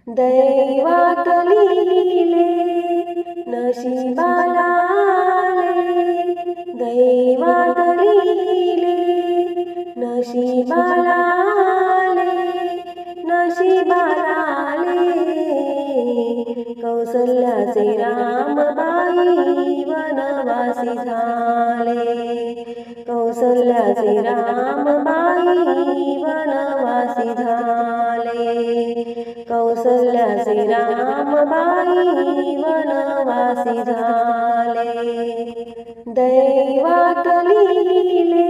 दैवात लिहिले नशिबाला आले, दैवात लिहिले नशिबाला आले, नशिबाला आले. कौसल्याचे रामबाई वनवासी झाले, कौसल्याचे रामबाई वनवासी झाले, कौसल्याचे रामबाई वनवासी झाले. दैवात लिहिले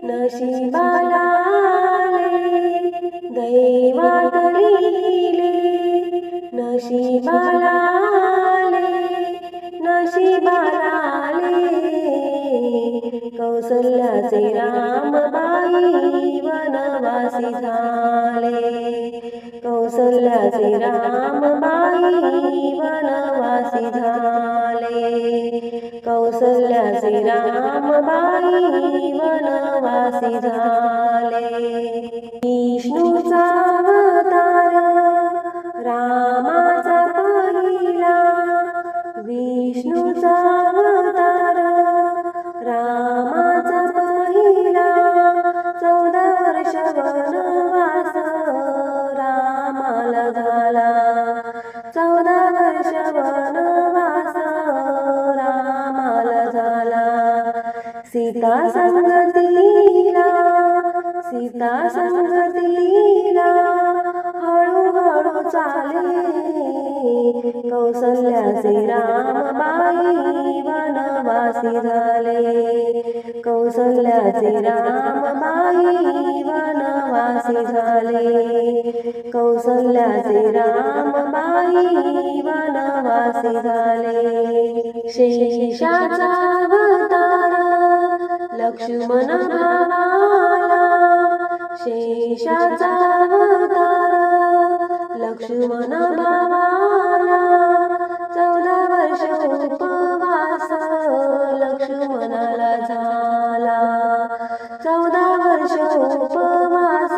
नशिबाला आले, दैवात लिहिले नशिबाला आले, नशिबाला आले. कौसल्याचे रामबाई वनवासी झाले, कौसल्याचे रामबाई वनवासी झाले, कौसल्याचे रामबाई वनवासी झाले. विष्णूचा अवतार रामाचा पहिला, विष्णूचा अवतार रामाचा पहिला. 14 वर्ष वनवास रामाला झाला, 14 वर्ष वनवास रामाला झाला. सीता संगतीला, सीता संगतीला हळूहळू चाले, कौसल्याचे रामबाई वनवासी झाले, कौसल्याचे रामबाई वनवासी झाले, कौसल्याचे रामबाई वनवासी झाले. शेषाचा अवतार लक्ष्मण भावाला, शेषाचा अवतार लक्ष्मण भावाला. 14 वर्ष उपवास लक्ष्मणाला झाला, 14 वर्ष उपवास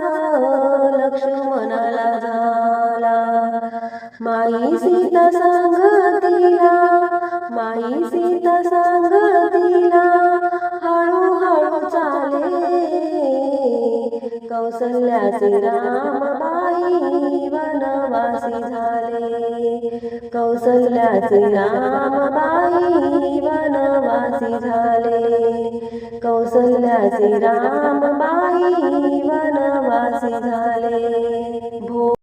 लक्ष्मणाला झाला. माई सीता संगतीला, माई सीता संगतीला हळूहळू चाले, कौसल्याचे रामबाई वनवासी झाले, कौसल्याचे रामबाई वनवासी झाले, कौसल्याचे रामबाई वनवासी झाले.